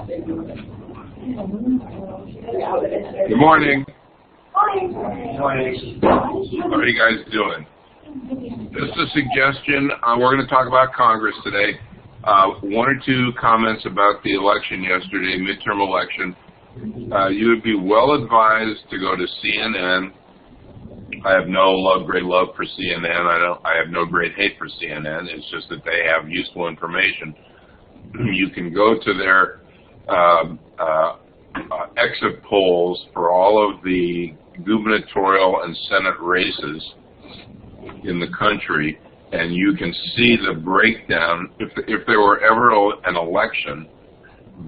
Good morning. Morning. How are you guys doing? Just a suggestion. We're going to talk about Congress today. One or two comments about the election yesterday, midterm election. You would be well advised to go to CNN. I have no great love for CNN. I have no great hate for CNN. It's just that they have useful information. You can go to their exit polls for all of the gubernatorial and Senate races in the country, and you can see the breakdown. If there were ever an election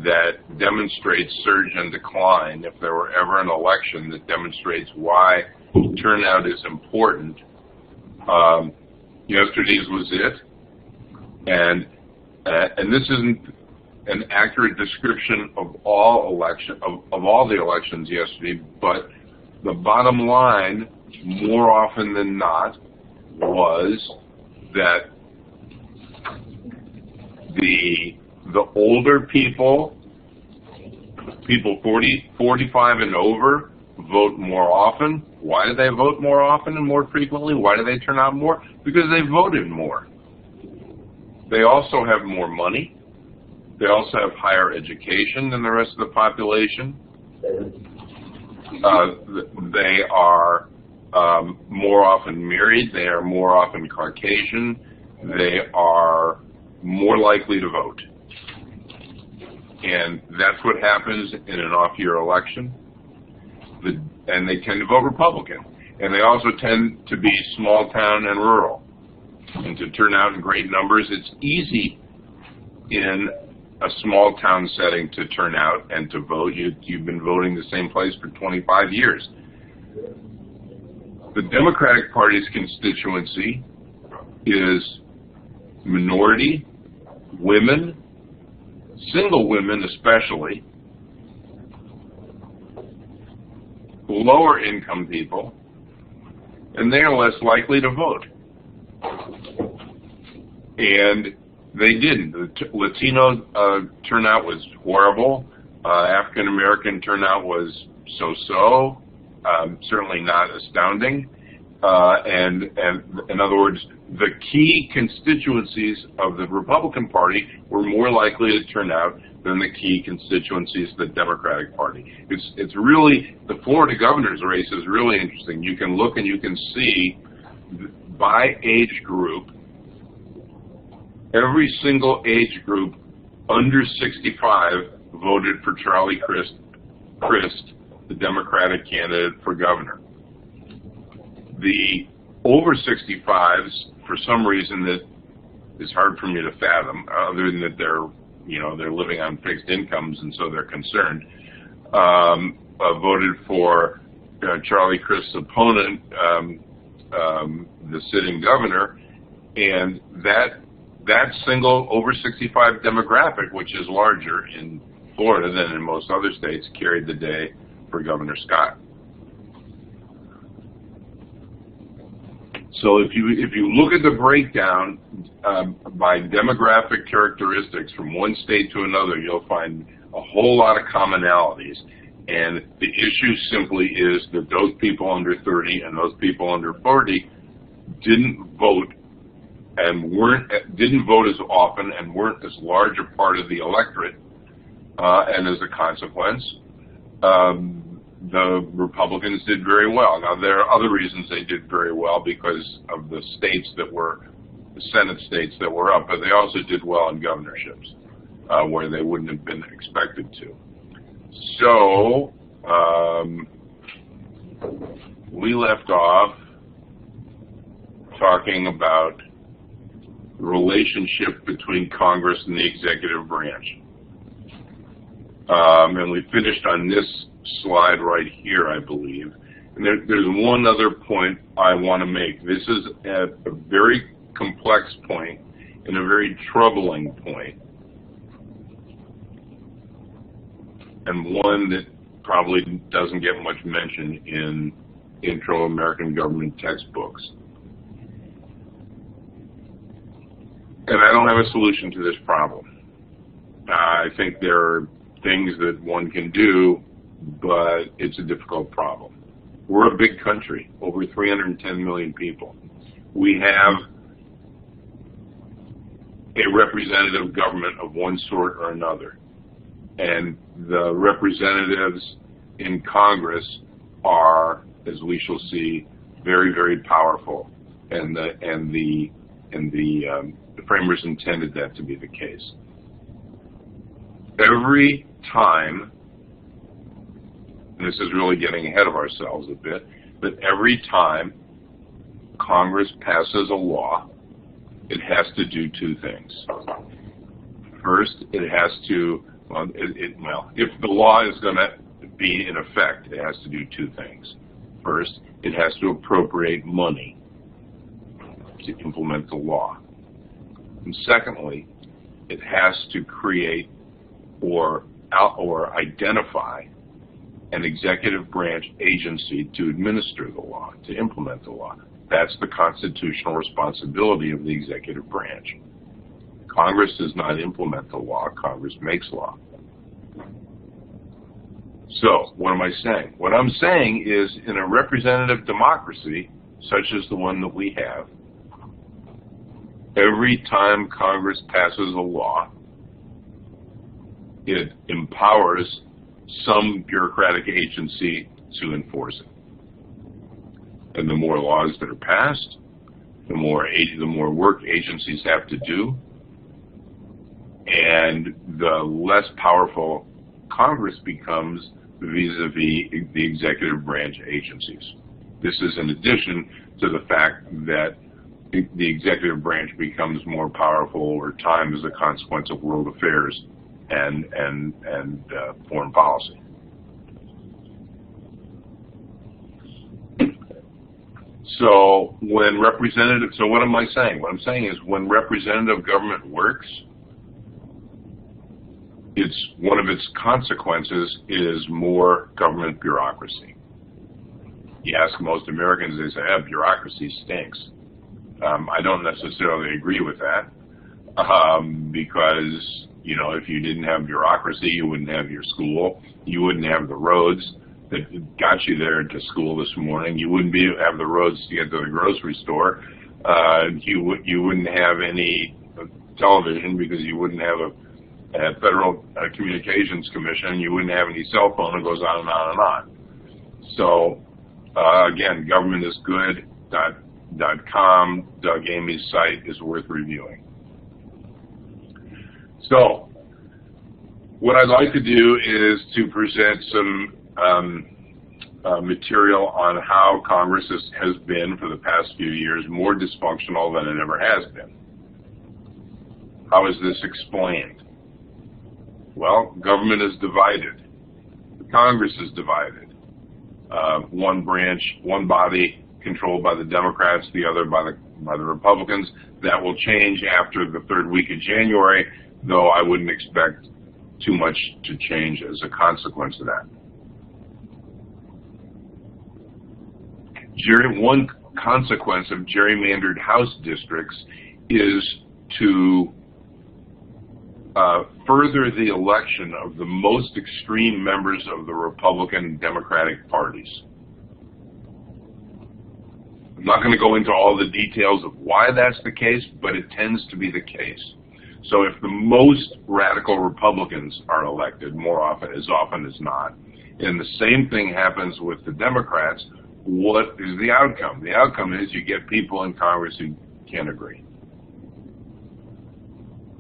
that demonstrates surge and decline, if there were ever an election that demonstrates why turnout is important, yesterday's was it. And this isn't an accurate description of all the elections yesterday, but the bottom line, more often than not, was that the older people 45 and over, vote more often. Why do they vote more often and more frequently? Why do they turn out more? Because they voted more. They also have more money. They also have higher education than the rest of the population. They are more often married. They are more often Caucasian. They are more likely to vote. And that's what happens in an off-year election. And they tend to vote Republican. And they also tend to be small town and rural. And to turn out in great numbers, it's easy in a small town setting to turn out and to vote. You've been voting the same place for 25 years. The Democratic Party's constituency is minority, women, single women especially, lower income people, and they are less likely to vote. And they didn't. The Latino turnout was horrible. African American turnout was so-so, certainly not astounding. And in other words, the key constituencies of the Republican Party were more likely to turn out than the key constituencies of the Democratic Party. It's really, the Florida governor's race is really interesting. You can look and you can see by age group, every single age group under 65 voted for Charlie Crist, the Democratic candidate for governor. The over 65s, for some reason that is hard for me to fathom, other than that they're living on fixed incomes and so they're concerned, voted for Charlie Crist's opponent, the sitting governor, and that single over 65 demographic, which is larger in Florida than in most other states, carried the day for Governor Scott. So if you look at the breakdown by demographic characteristics from one state to another, you'll find a whole lot of commonalities. And the issue simply is that those people under 30 and those people under 40 didn't vote as often and weren't as large a part of the electorate, and as a consequence, the Republicans did very well. Now, there are other reasons they did very well because of the states that were, the Senate states that were up, but they also did well in governorships where they wouldn't have been expected to. So, we left off talking about the relationship between Congress and the executive branch. And we finished on this slide right here, I believe. And there's one other point I want to make. This is a very complex point and a very troubling point, and one that probably doesn't get much mention in intro American government textbooks. And I don't have a solution to this problem. I think there are things that one can do, but it's a difficult problem. We're a big country, over 310 million people. We have a representative government of one sort or another, and the representatives in Congress are, as we shall see, very, very powerful, and the framers intended that to be the case. Every time, and this is really getting ahead of ourselves a bit, but every time Congress passes a law, it has to do two things. First, it has to, if the law is going to be in effect, it has to do two things. First, it has to appropriate money to implement the law. And secondly, it has to create or identify an executive branch agency to administer the law, to implement the law. That's the constitutional responsibility of the executive branch. Congress does not implement the law, Congress makes law. So, what am I saying? What I'm saying is, in a representative democracy, such as the one that we have, every time Congress passes a law, it empowers some bureaucratic agency to enforce it. And the more laws that are passed, the more work agencies have to do, and the less powerful Congress becomes vis-a-vis the executive branch agencies. This is in addition to the fact that the executive branch becomes more powerful over time as a consequence of world affairs and foreign policy. So what am I saying? What I'm saying is, when representative government works, one of its consequences is more government bureaucracy. You ask most Americans, they say, bureaucracy stinks. I don't necessarily agree with that, because, if you didn't have bureaucracy, you wouldn't have your school, you wouldn't have the roads that got you there to school this morning, you wouldn't have the roads to get to the grocery store, you wouldn't have any television because you wouldn't have a Federal Communications Commission, you wouldn't have any cell phone. It goes on and on and on. So, again, government is good. .com, Doug Amy's site is worth reviewing. So, what I'd like to do is to present some material on how Congress has been, for the past few years, more dysfunctional than it ever has been. How is this explained? Well, government is divided. Congress is divided. One branch, one body controlled by the Democrats, the other by the Republicans. That will change after the third week of January, though I wouldn't expect too much to change as a consequence of that. One consequence of gerrymandered House districts is to further the election of the most extreme members of the Republican and Democratic parties. I'm not going to go into all the details of why that's the case, but it tends to be the case. So if the most radical Republicans are elected as often as not, and the same thing happens with the Democrats, what is the outcome? The outcome is you get people in Congress who can't agree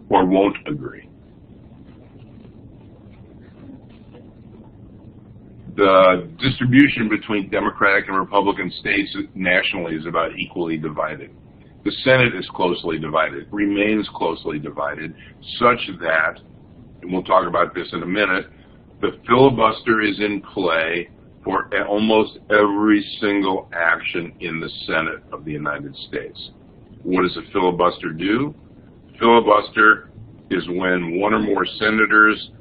or won't agree. The distribution between Democratic and Republican states nationally is about equally divided. The Senate is closely divided, remains closely divided, such that, and we'll talk about this in a minute, the filibuster is in play for almost every single action in the Senate of the United States. What does a filibuster do? Filibuster is when one or more senators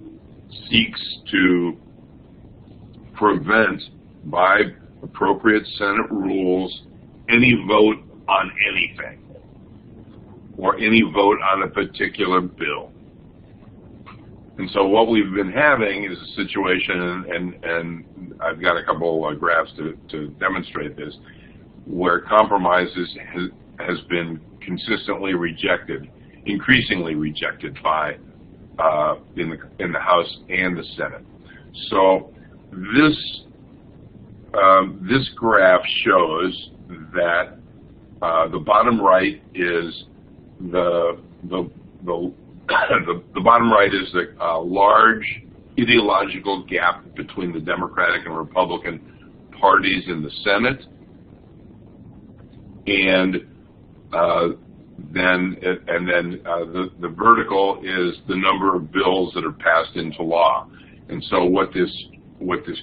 seeks to prevent, by appropriate Senate rules, any vote on anything or any vote on a particular bill. And so what we've been having is a situation, and I've got a couple of graphs to demonstrate this, where compromises has been consistently rejected, increasingly rejected by in the House and the Senate. So this graph shows that the bottom right is the bottom right is the large ideological gap between the Democratic and Republican parties in the Senate, and then the vertical is the number of bills that are passed into law. And so what this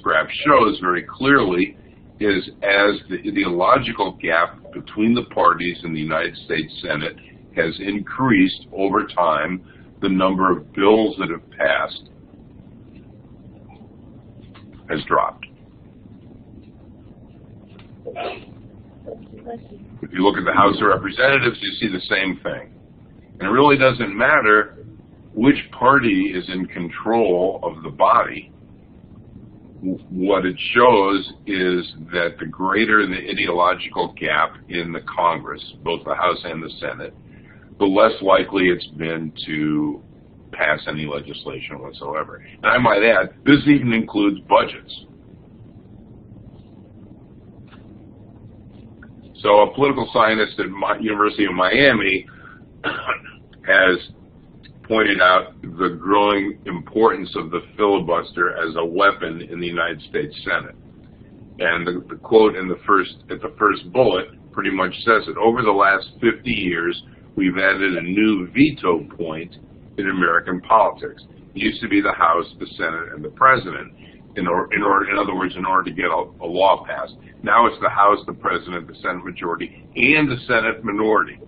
graph shows very clearly is, as the ideological gap between the parties in the United States Senate has increased over time, the number of bills that have passed has dropped. If you look at the House of Representatives, you see the same thing. And it really doesn't matter which party is in control of the body. What it shows is that the greater the ideological gap in the Congress, both the House and the Senate, the less likely it's been to pass any legislation whatsoever. And I might add, this even includes budgets. So a political scientist at University of Miami has pointed out the growing importance of the filibuster as a weapon in the United States Senate. And the quote at the first bullet pretty much says it. Over the last 50 years, we've added a new veto point in American politics. It used to be the House, the Senate, and the President. In other words, in order to get a law passed. Now it's the House, the President, the Senate majority, and the Senate minority.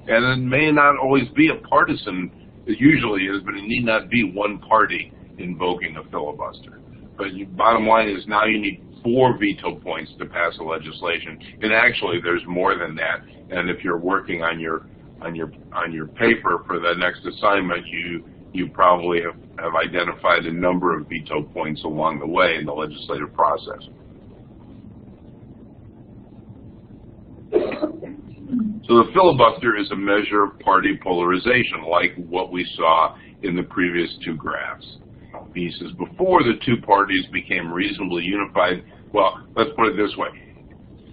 And it may not always be a partisan, it usually is, but it need not be one party invoking a filibuster. But bottom line is, now you need 4 veto points to pass a legislation, and actually there's more than that. And if you're working on your paper for the next assignment, you probably have identified a number of veto points along the way in the legislative process. So the filibuster is a measure of party polarization, like what we saw in the previous 2 graphs. He says, before the 2 parties became reasonably unified, well, let's put it this way.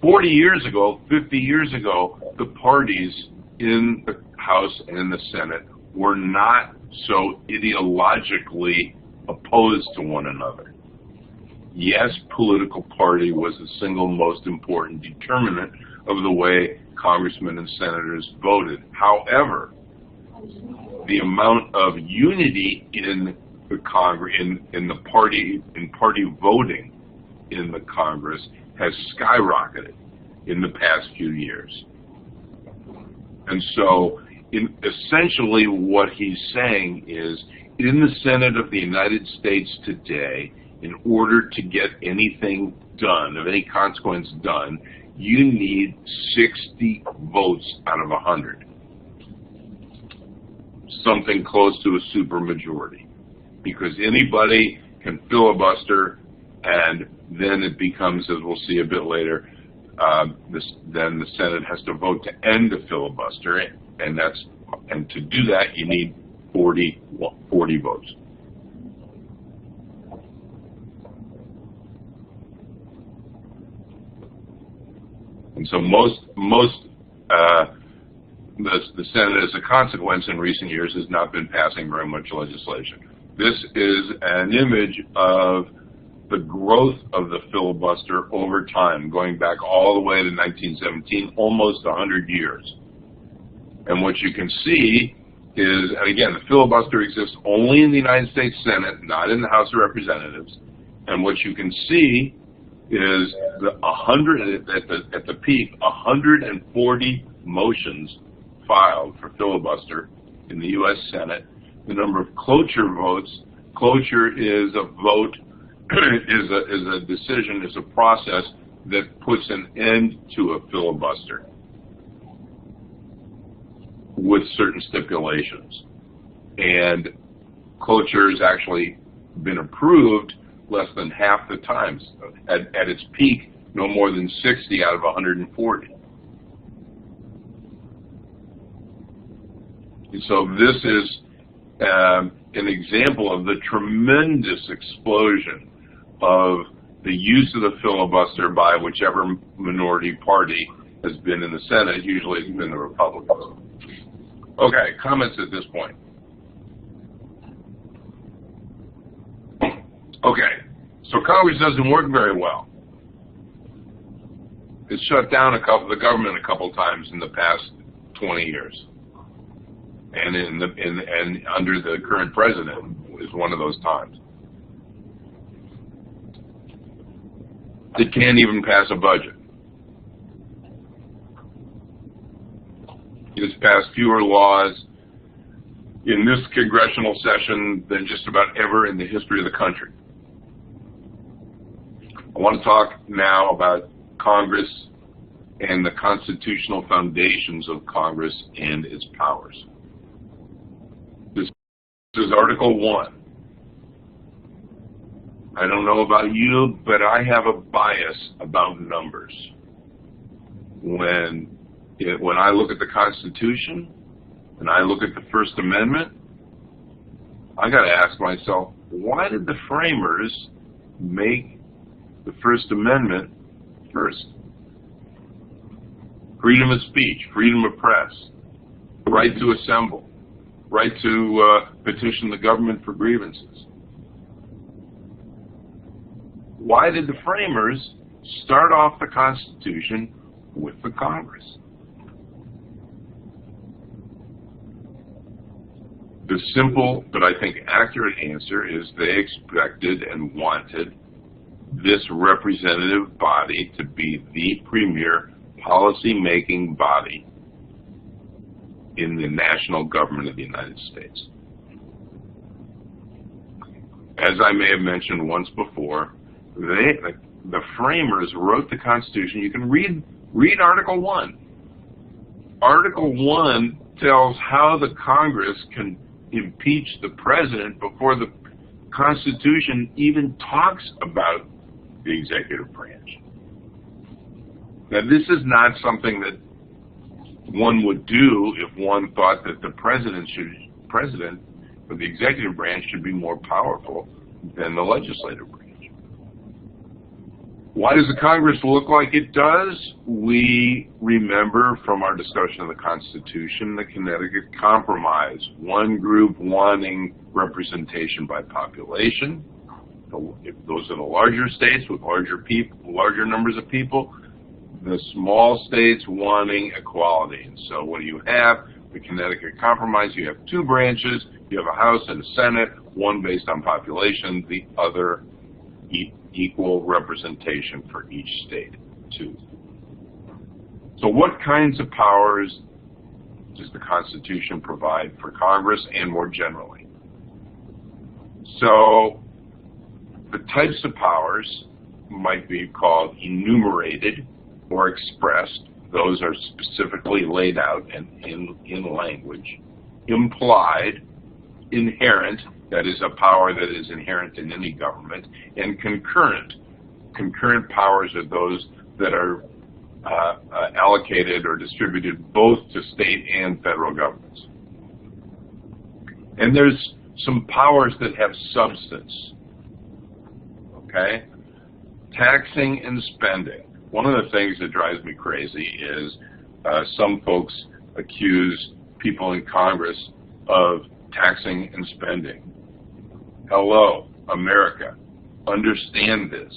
40 years ago, 50 years ago, the parties in the House and in the Senate were not so ideologically opposed to one another. Yes, political party was the single most important determinant of the way congressmen and senators voted. However, the amount of unity in the Congress, in party voting in the Congress has skyrocketed in the past few years. And so, essentially what he's saying is, in the Senate of the United States today, in order to get anything done, of any consequence done, you need 60 votes out of 100. Something close to a supermajority. Because anybody can filibuster, and then it becomes, as we'll see a bit later, then the Senate has to vote to end the filibuster, and to do that you need 40 votes. And so the Senate, as a consequence, in recent years has not been passing very much legislation. This is an image of the growth of the filibuster over time, going back all the way to 1917, almost 100 years. And what you can see is, and again, the filibuster exists only in the United States Senate, not in the House of Representatives. And what you can see is at the peak, 140 motions filed for filibuster in the U.S. Senate. The number of cloture votes, cloture is a vote, is a decision, is a process that puts an end to a filibuster with certain stipulations. And cloture has actually been approved less than half the times. At its peak, no more than 60 out of 140. So this is an example of the tremendous explosion of the use of the filibuster by whichever minority party has been in the Senate. Usually it's been the Republicans. Okay, comments at this point. Okay, so Congress doesn't work very well. It's shut down the government a couple times in the past 20 years. And and under the current president is one of those times. It can't even pass a budget. It's passed fewer laws in this congressional session than just about ever in the history of the country. I want to talk now about Congress and the constitutional foundations of Congress and its powers. This is Article 1. I don't know about you, but I have a bias about numbers. When I look at the Constitution and I look at the First Amendment, I got to ask myself, why did the framers make the First Amendment first? Freedom of speech, freedom of press, right to assemble, right to petition the government for grievances. Why did the framers start off the Constitution with the Congress? The simple but I think accurate answer is they expected and wanted this representative body to be the premier policy-making body in the national government of the United States. As I may have mentioned once before, the framers wrote the Constitution. You can read Article 1. Article 1 tells how the Congress can impeach the president before the Constitution even talks about the executive branch. Now, this is not something that one would do if one thought that the president of the executive branch should be more powerful than the legislative branch. Why does the Congress look like it does? We remember from our discussion of the Constitution the Connecticut Compromise. One group wanting representation by population. Those are the larger states with larger numbers of people. The small states wanting equality. And so what do you have? The Connecticut Compromise, you have two branches. You have a House and a Senate, one based on population, the other equal representation for each state, too. So what kinds of powers does the Constitution provide for Congress and more generally? So the types of powers might be called enumerated or expressed. Those are specifically laid out in language. Implied, inherent, that is a power that is inherent in any government, and concurrent. Concurrent powers are those that are allocated or distributed both to state and federal governments. And there's some powers that have substance. Okay? Taxing and spending. One of the things that drives me crazy is some folks accuse people in Congress of taxing and spending. Hello, America. Understand this.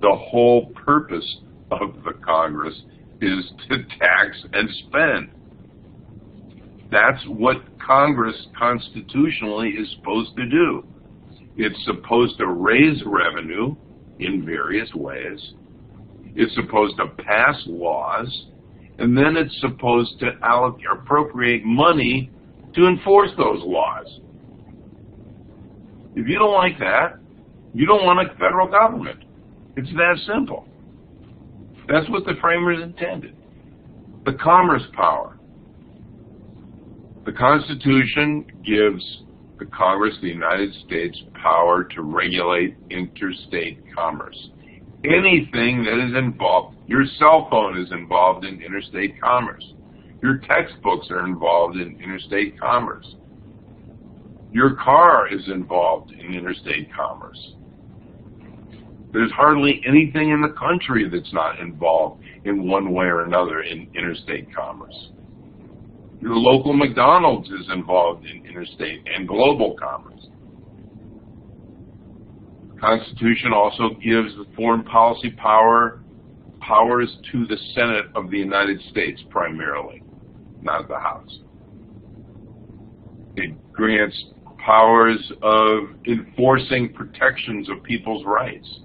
The whole purpose of the Congress is to tax and spend. That's what Congress constitutionally is supposed to do. It's supposed to raise revenue in various ways. It's supposed to pass laws, and then it's supposed to appropriate money to enforce those laws. If you don't like that, you don't want a federal government. It's that simple. That's what the framers intended. The commerce power. The Constitution gives the Congress of the United States power to regulate interstate commerce. Anything that is involved, your cell phone is involved in interstate commerce. Your textbooks are involved in interstate commerce. Your car is involved in interstate commerce. There's hardly anything in the country that's not involved in one way or another in interstate commerce. Your local McDonald's is involved in interstate and global commerce. The Constitution also gives the foreign policy powers to the Senate of the United States primarily, not the House. It grants powers of enforcing protections of people's rights.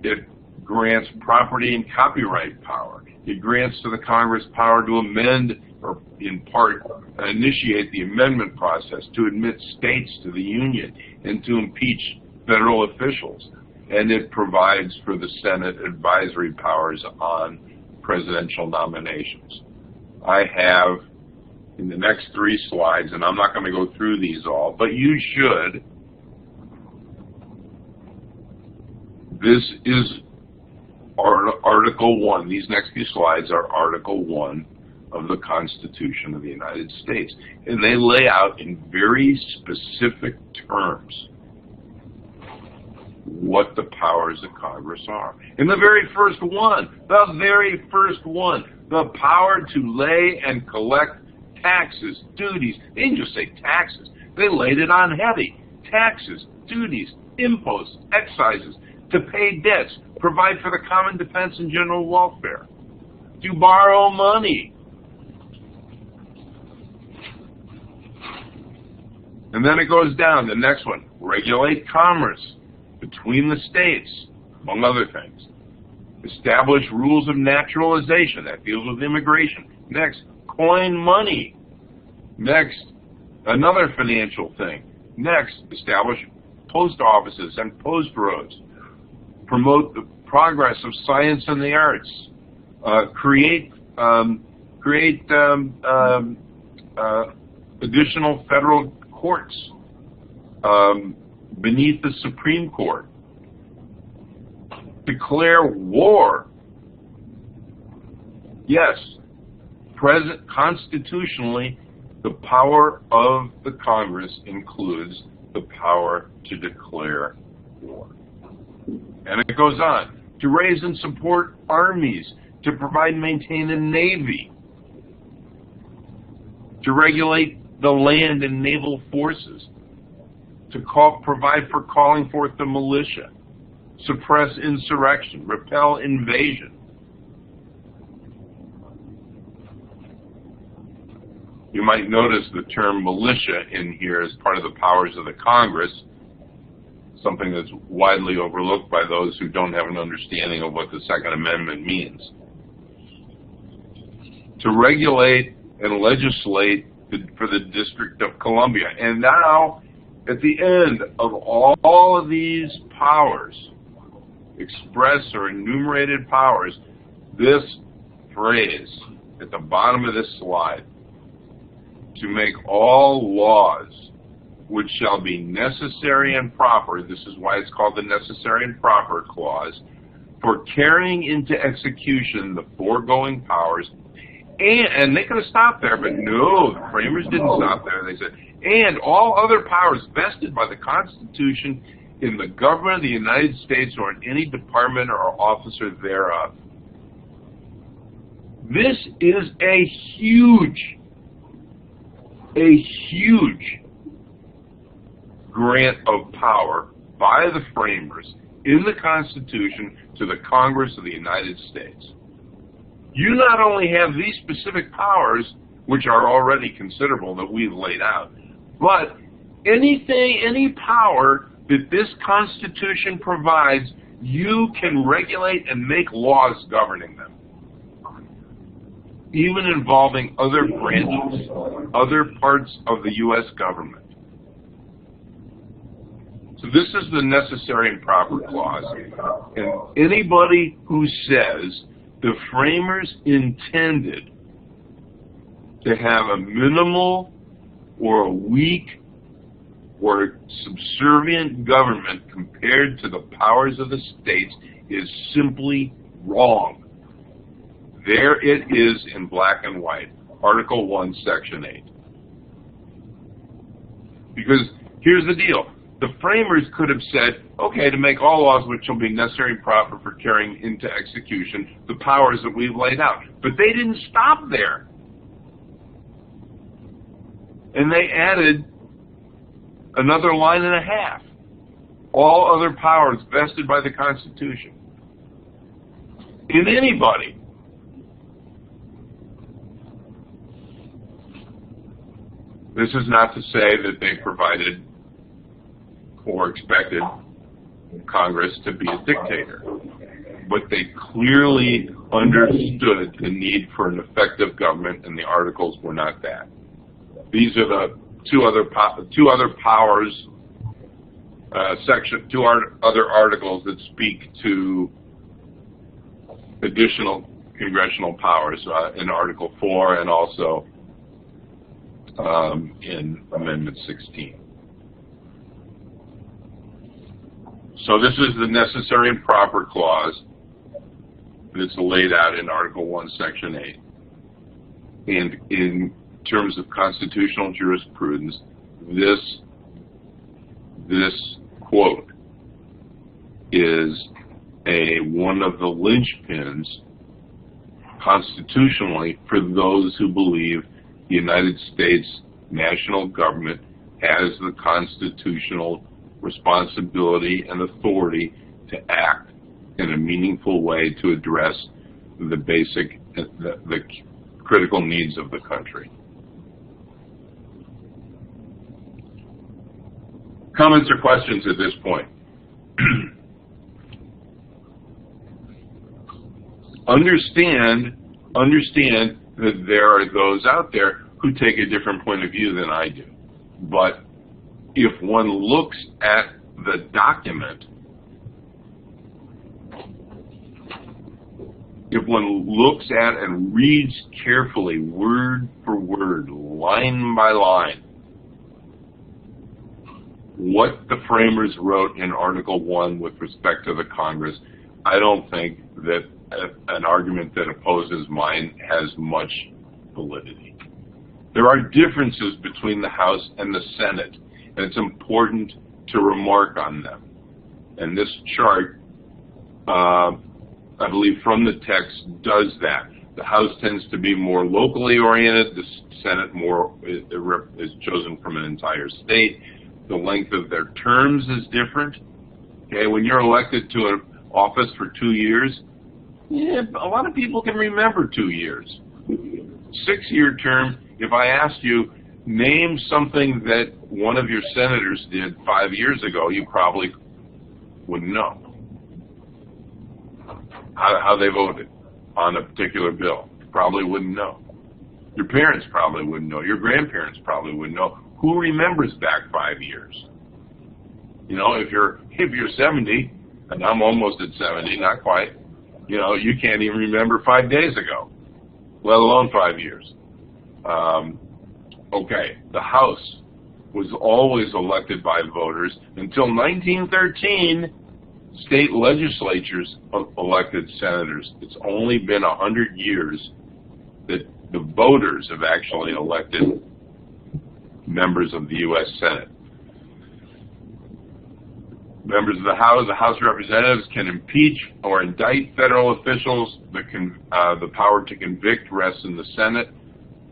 It grants property and copyright power. It grants to the Congress power to amend, or in part, initiate the amendment process to admit states to the Union and to impeach federal officials. And it provides for the Senate advisory powers on presidential nominations. I have, in the next 3 slides, and I'm not going to go through these all, but you should. This is Article 1. These next few slides are Article 1 of the Constitution of the United States. And they lay out in very specific terms what the powers of Congress are. In the very first one, the power to lay and collect taxes, duties. They didn't just say taxes. They laid it on heavy. Taxes, duties, imposts, excises, to pay debts, provide for the common defense and general welfare, to borrow money. And then it goes down, the next one, regulate commerce between the states, among other things. Establish rules of naturalization, that deals with immigration. Next, coin money. Next, another financial thing. Next, establish post offices and post roads. Promote the progress of science and the arts. Create additional federal courts beneath the Supreme Court. Declare war. Yes, constitutionally, the power of the Congress includes the power to declare war. And it goes on, to raise and support armies, to provide and maintain a navy, to regulate the land and naval forces, to provide for calling forth the militia, suppress insurrection, repel invasion. You might notice the term militia in here as part of the powers of the Congress, something that's widely overlooked by those who don't have an understanding of what the Second Amendment means. To regulate and legislate for the District of Columbia. And now, at the end of all of these powers, express or enumerated powers, this phrase at the bottom of this slide, to make all laws which shall be necessary and proper, this is why it's called the Necessary and Proper Clause, for carrying into execution the foregoing powers, and they could have stopped there, but no, the framers didn't stop there. They said, and all other powers vested by the Constitution in the government of the United States or in any department or officer thereof. This is a huge grant of power by the framers in the Constitution to the Congress of the United States. You not only have these specific powers, which are already considerable that we've laid out, but any power that this Constitution provides, you can regulate and make laws governing them, even involving other branches, other parts of the U.S. government. So this is the Necessary and Proper Clause. And anybody who says the framers intended to have a minimal or a weak or subservient government compared to the powers of the states is simply wrong. There it is in black and white, Article 1, Section 8. Because here's the deal. The framers could have said, okay, to make all laws which shall be necessary and proper for carrying into execution the powers that we've laid out. But they didn't stop there. And they added another line and a half. All other powers vested by the Constitution in anybody. This is not to say that they provided or expected Congress to be a dictator, but they clearly understood the need for an effective government, and the articles were not that. These are the two other powers, other articles that speak to additional congressional powers in Article 4 and also in Amendment 16. So this is the necessary and proper clause that's laid out in Article 1, Section 8. And in terms of constitutional jurisprudence, this quote is one of the linchpins constitutionally for those who believe the United States national government has the constitutional responsibility and authority to act in a meaningful way to address the basic, the critical needs of the country. Comments or questions at this point? Understand that there are those out there who take a different point of view than I do. But if one looks at the document, if one looks at and reads carefully, word for word, line by line, what the framers wrote in Article 1 with respect to the Congress, I don't think that an argument that opposes mine has much validity. There are differences between the House and the Senate, and it's important to remark on them. And this chart, I believe from the text, does that. The House tends to be more locally oriented. The Senate more is chosen from an entire state. The length of their terms is different. Okay, when you're elected to an office for 2 years, a lot of people can remember 2 years. 6-year term, if I asked you, name something that one of your senators did 5 years ago, you probably wouldn't know. How they voted on a particular bill, probably wouldn't know. Your parents probably wouldn't know. Your grandparents probably wouldn't know. Who remembers back 5 years? You know, if you're 70, and I'm almost at 70, not quite, you know, you can't even remember 5 days ago, let alone 5 years. Okay, the House was always elected by voters until 1913. State legislatures elected senators. It's only been 100 years that the voters have actually elected members of the U.S. Senate. Members of the House of Representatives can impeach or indict federal officials. The power to convict rests in the Senate.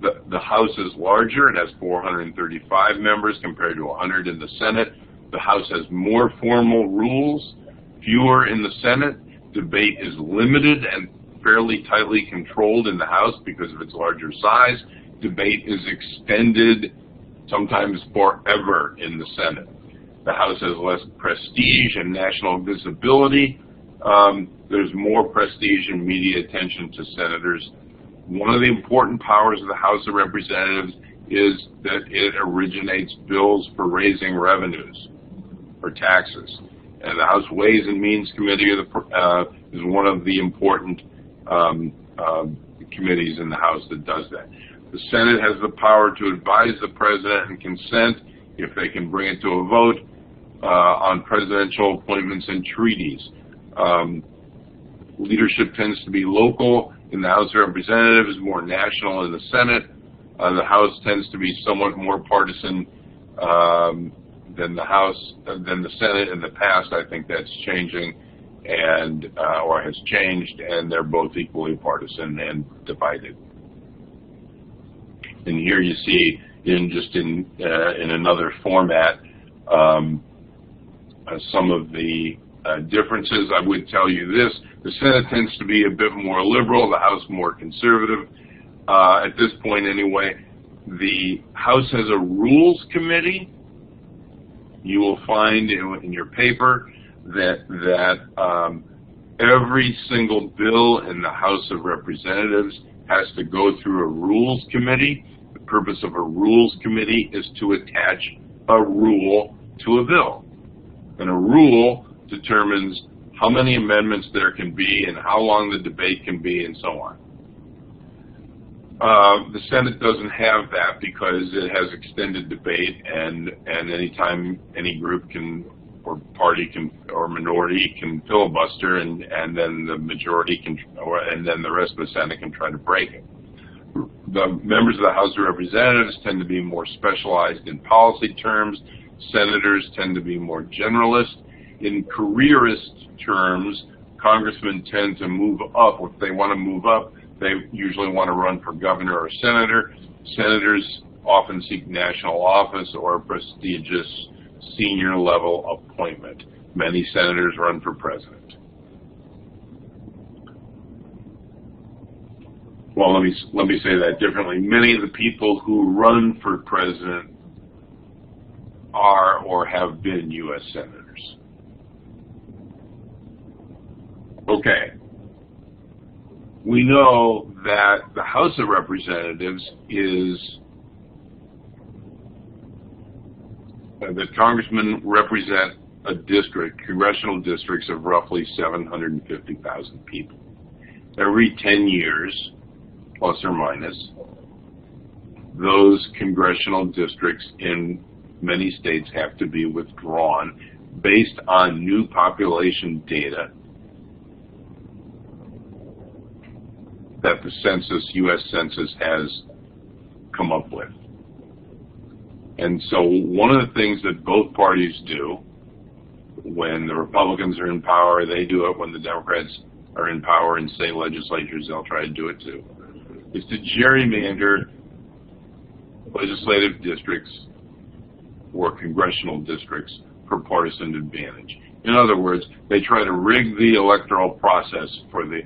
The House is larger. It has 435 members compared to 100 in the Senate. The House has more formal rules, fewer in the Senate. Debate is limited and fairly tightly controlled in the House because of its larger size. Debate is extended, sometimes forever, in the Senate. The House has less prestige and national visibility. There's more prestige and media attention to senators. One of the important powers of the House of Representatives is that it originates bills for raising revenues or taxes. And the House Ways and Means Committee is one of the important committees in the House that does that. The Senate has the power to advise the President and consent if they can bring it to a vote on presidential appointments and treaties. Leadership tends to be local in the House of Representatives, more national in the Senate. The House tends to be somewhat more partisan than the Senate in the past. I think that's changing, and or has changed, and they're both equally partisan and divided. And here you see, in another format, some of the differences. I would tell you this: the Senate tends to be a bit more liberal, the House more conservative. At this point, anyway, the House has a Rules Committee. You will find in your paper that every single bill in the House of Representatives has to go through a Rules Committee. The purpose of a Rules Committee is to attach a rule to a bill. And a rule determines how many amendments there can be and how long the debate can be and so on. The Senate doesn't have that because it has extended debate, and anytime any group can, or party can, or minority can filibuster, and then the majority can, and then the rest of the Senate can try to break it. The members of the House of Representatives tend to be more specialized in policy terms. Senators tend to be more generalist. In careerist terms, congressmen tend to move up. If they want to move up, they usually want to run for governor or senator. Senators often seek national office or a prestigious senior level appointment. Many senators run for president. Well, let me say that differently. Many of the people who run for president are or have been U.S. senators. Okay. We know that the House of Representatives is that congressmen represent a district, congressional districts of roughly 750,000 people. Every 10 years, plus or minus, those congressional districts in many states have to be withdrawn based on new population data that the census, U.S. Census, has come up with. And so one of the things that both parties do, when the Republicans are in power, they do it. When the Democrats are in power in state legislatures, they'll try to do it too, is to gerrymander legislative districts or congressional districts for partisan advantage. In other words, they try to rig the electoral process for the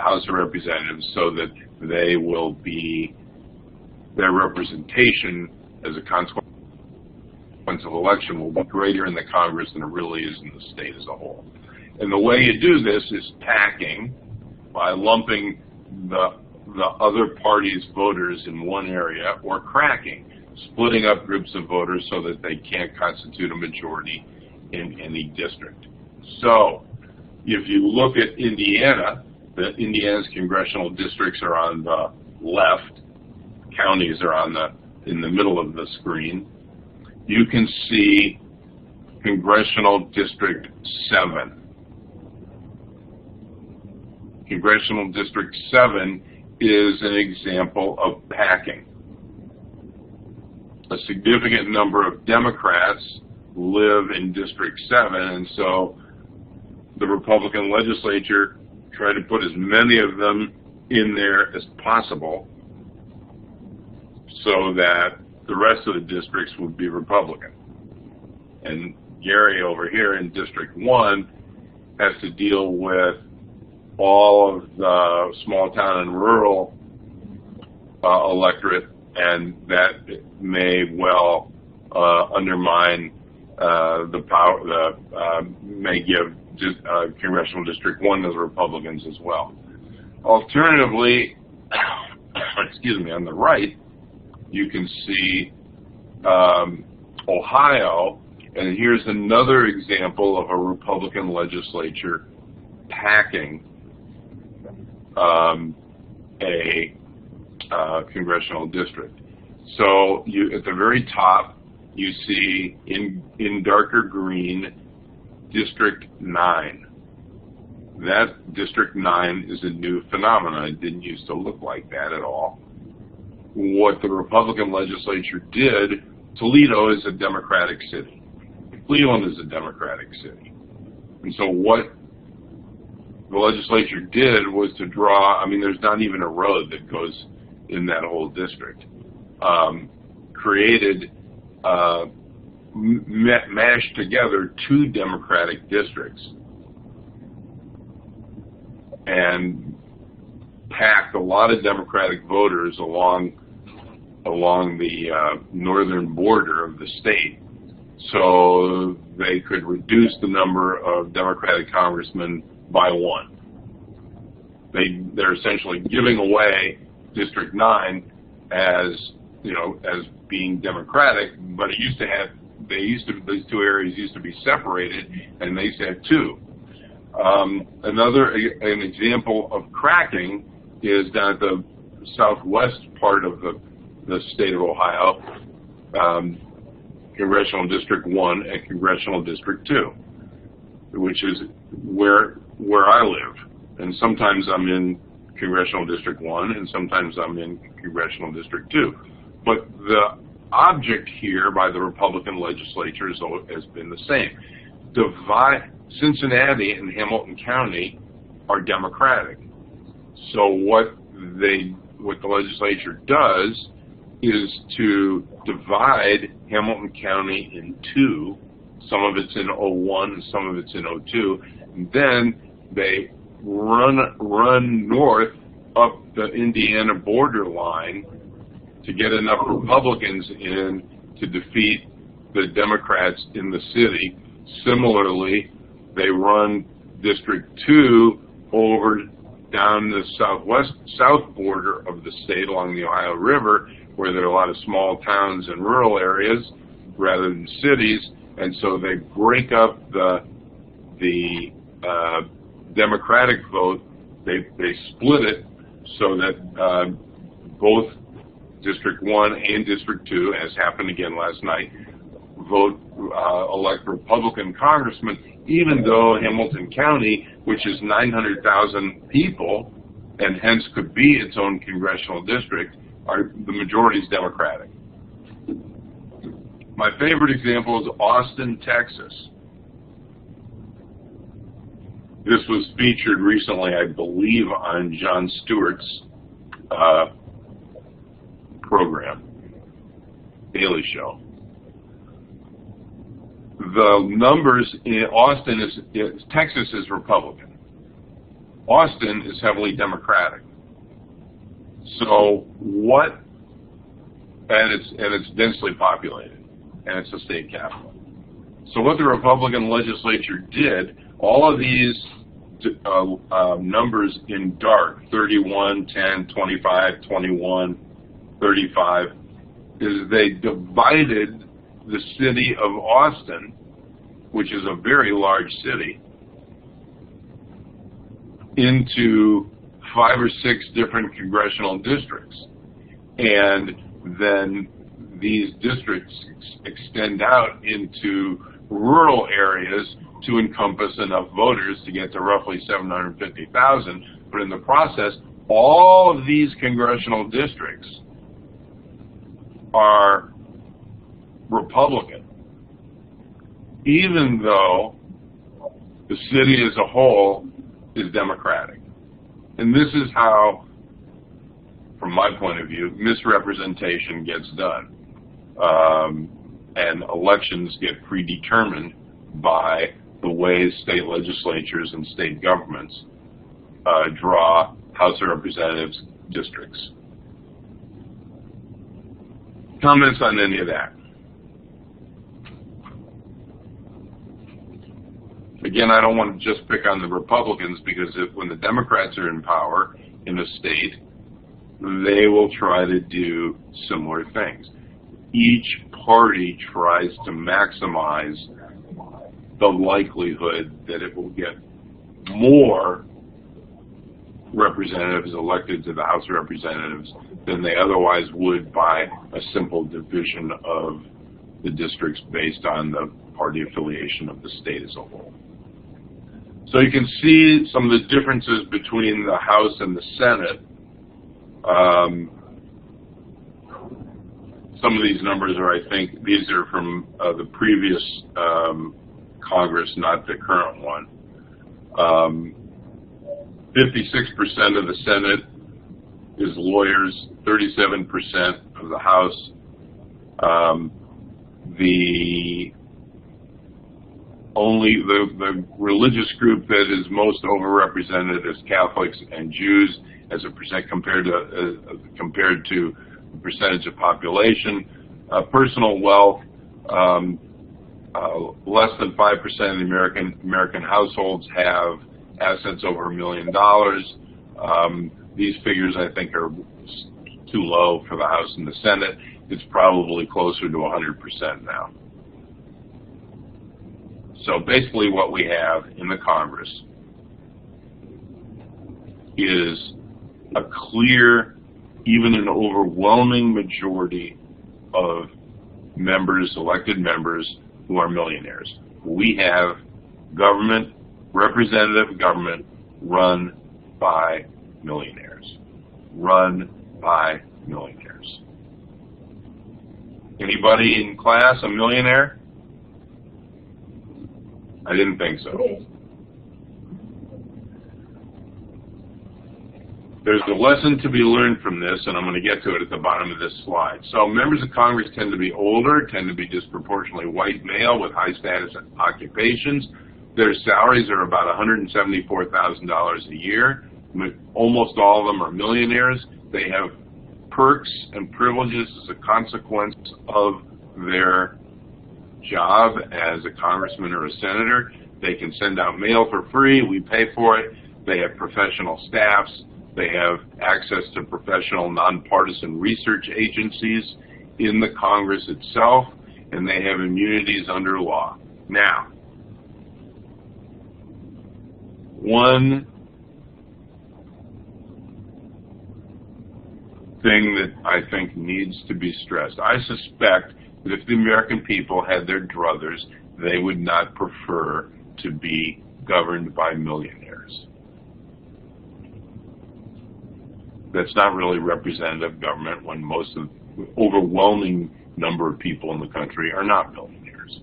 House of Representatives so that they will be, their representation as a consequence of election will be greater in the Congress than it really is in the state as a whole. And the way you do this is packing, by lumping the other party's voters in one area, or cracking, splitting up groups of voters so that they can't constitute a majority in any district. So, if you look at Indiana, Indiana's congressional districts are on the left, counties are in the middle of the screen. You can see Congressional District 7. Congressional District 7 is an example of packing. A significant number of Democrats live in District 7, and so the Republican legislature tried to put as many of them in there as possible so that the rest of the districts would be Republican. And Gary over here in District 1 has to deal with all of the small town and rural electorate, and that may well undermine the power, may give Congressional District 1 to the Republicans as well. Alternatively, excuse me, on the right, you can see Ohio, and here's another example of a Republican legislature packing a congressional district. So at the very top, you see in darker green District 9. That District 9 is a new phenomenon. It didn't used to look like that at all. What the Republican legislature did, Toledo is a Democratic city. Cleveland is a Democratic city. And so what the legislature did was to draw, I mean, there's not even a road that goes in that whole district. Created, mashed together two Democratic districts and packed a lot of Democratic voters along the northern border of the state, so they could reduce the number of Democratic congressmen by one. They're essentially giving away District 9 as being Democratic, but it used to have these two areas used to be separated, and they used to have two. An example of cracking is down at the southwest part of the state of Ohio, Congressional District 1 and Congressional District 2, which is where I live. And sometimes I'm in Congressional District 1 and sometimes I'm in Congressional District 2. But the object here by the Republican legislature has been the same. Cincinnati and Hamilton County are Democratic. So what the legislature does is to divide Hamilton County in two. Some of it's in 01 and some of it's in 02. And then they run north up the Indiana border line to get enough Republicans in to defeat the Democrats in the city. Similarly, they run District 2 over down the south border of the state along the Ohio River, where there are a lot of small towns and rural areas rather than cities, and so they break up the Democratic vote. They split it so that both District 1 and District 2, as happened again last night, elect Republican congressmen, even though Hamilton County, which is 900,000 people, and hence could be its own congressional district, the majority is Democratic. My favorite example is Austin, Texas. This was featured recently, I believe, on Jon Stewart's program, Daily Show. The numbers in Austin Texas is Republican. Austin is heavily Democratic. So and it's densely populated, and it's a state capital. So what the Republican legislature did, all of these numbers in dark, 31, 10, 25, 21, 35, is they divided the city of Austin, which is a very large city, into 5 or 6 different congressional districts. And then these districts extend out into rural areas to encompass enough voters to get to roughly 750,000. But in the process, all of these congressional districts are Republican, even though the city as a whole is Democratic. And this is how, from my point of view, misrepresentation gets done. And elections get predetermined by the ways state legislatures and state governments draw House of Representatives districts. Comments on any of that? Again, I don't want to just pick on the Republicans, because when the Democrats are in power in a state, they will try to do similar things. Each party tries to maximize the likelihood that it will get more representatives elected to the House of Representatives than they otherwise would by a simple division of the districts based on the party affiliation of the state as a whole. So you can see some of the differences between the House and the Senate. Some of these numbers are, I think, these are from the previous Congress, not the current one. 56% of the Senate is lawyers, 37% of the House. The religious group that is most overrepresented is Catholics and Jews as a percent compared to the percentage of population. Personal wealth, less than 5% of the American households have assets over $1 million. These figures, I think, are too low for the House and the Senate. It's probably closer to 100% now. So basically what we have in the Congress is a clear, even an overwhelming majority of members, elected members, who are millionaires. We have government, representative government, run by millionaires. Run by millionaires. Anybody in class a millionaire? I didn't think so. There's a lesson to be learned from this, and I'm going to get to it at the bottom of this slide. So members of Congress tend to be older, tend to be disproportionately white male with high status occupations. Their salaries are about $174,000 a year. Almost all of them are millionaires. They have perks and privileges as a consequence of their job as a congressman or a senator. They can send out mail for free. We pay for it. They have professional staffs. They have access to professional nonpartisan research agencies in the Congress itself, and they have immunities under law. Now, one thing that I think needs to be stressed, I suspect that if the American people had their druthers, they would not prefer to be governed by millionaires. That's not really representative government when most of the overwhelming number of people in the country are not millionaires.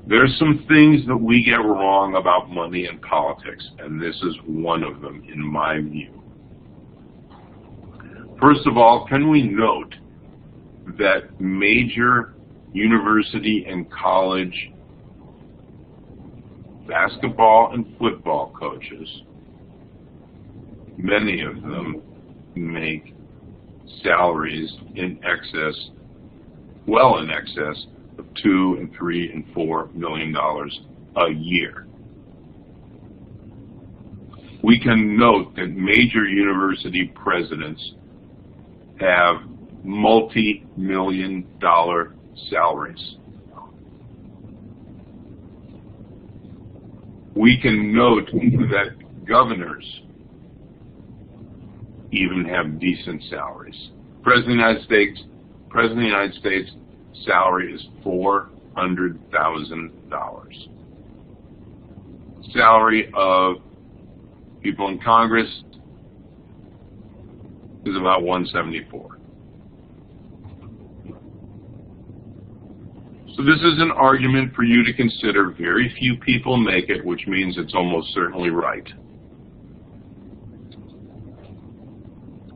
There's some things that we get wrong about money and politics, and this is one of them in my view. First of all, can we note that major university and college basketball and football coaches, many of them make salaries in excess, well in excess of $2 and $3 and $4 million a year. We can note that major university presidents have multi-million-dollar salaries. We can note that governors even have decent salaries. President of the United States salary is $400,000. Salary of people in Congress is about $174,000. So this is an argument for you to consider. Very few people make it, which means it's almost certainly right.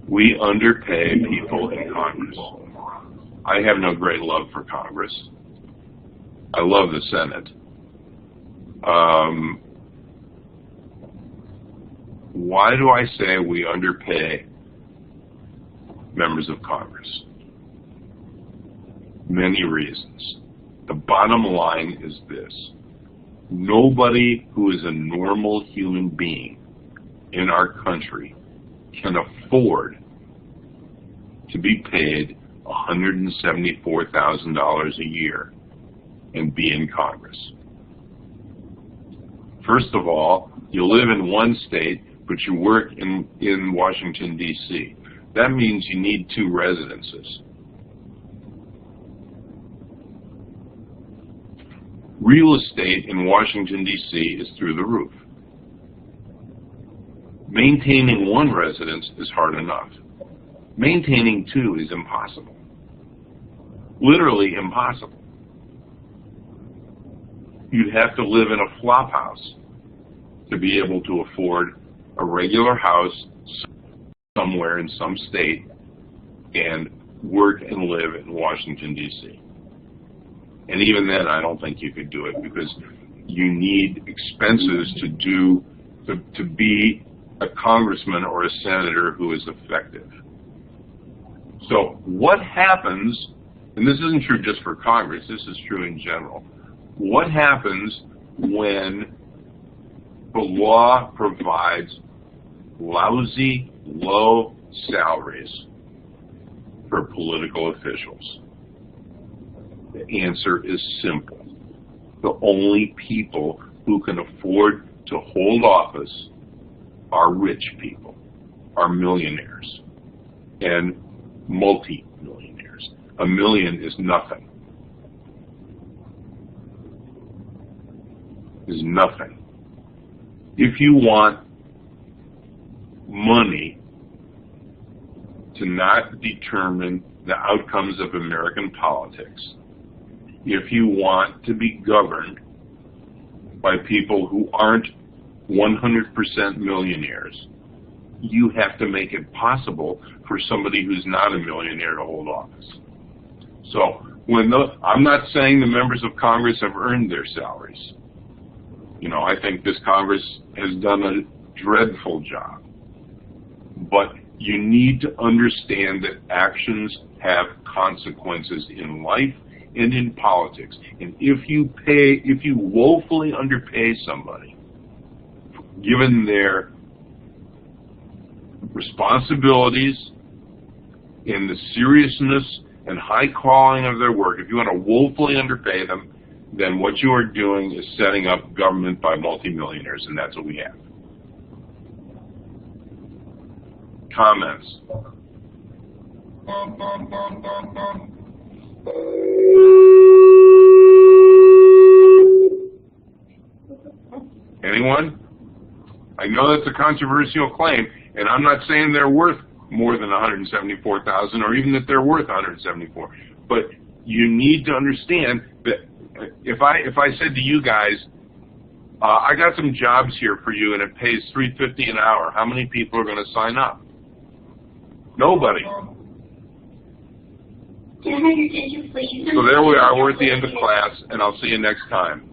We underpay people in Congress. I have no great love for Congress. I love the Senate. Why do I say we underpay members of Congress? Many reasons. The bottom line is this. Nobody who is a normal human being in our country can afford to be paid $174,000 a year and be in Congress. First of all, you live in one state, but you work in Washington, D.C. That means you need 2 residences. Real estate in Washington, D.C. is through the roof. Maintaining one residence is hard enough. Maintaining two is impossible. Literally impossible. You'd have to live in a flop house to be able to afford a regular house somewhere in some state and work and live in Washington, D.C. And even then, I don't think you could do it because you need expenses to be a congressman or a senator who is effective. So what happens, and this isn't true just for Congress, this is true in general, what happens when the law provides lousy, low salaries for political officials? The answer is simple. The only people who can afford to hold office are rich people, are millionaires, and multi-millionaires. $1 million is nothing. Is nothing. If you want money to not determine the outcomes of American politics, if you want to be governed by people who aren't 100% millionaires, you have to make it possible for somebody who's not a millionaire to hold office. So I'm not saying the members of Congress have earned their salaries. You know, I think this Congress has done a dreadful job. But you need to understand that actions have consequences in life and in politics. And if you woefully underpay somebody, given their responsibilities and the seriousness and high calling of their work, if you want to woefully underpay them, then what you are doing is setting up government by multimillionaires, and that's what we have. Comments? Anyone? I know that's a controversial claim, and I'm not saying they're worth more than $174,000 or even that they're worth $174,000. But you need to understand that if I said to you guys, I got some jobs here for you and it pays $3.50 an hour, how many people are going to sign up? Nobody. Can I have your attention, please? So there we are. We're at the end of class, and I'll see you next time.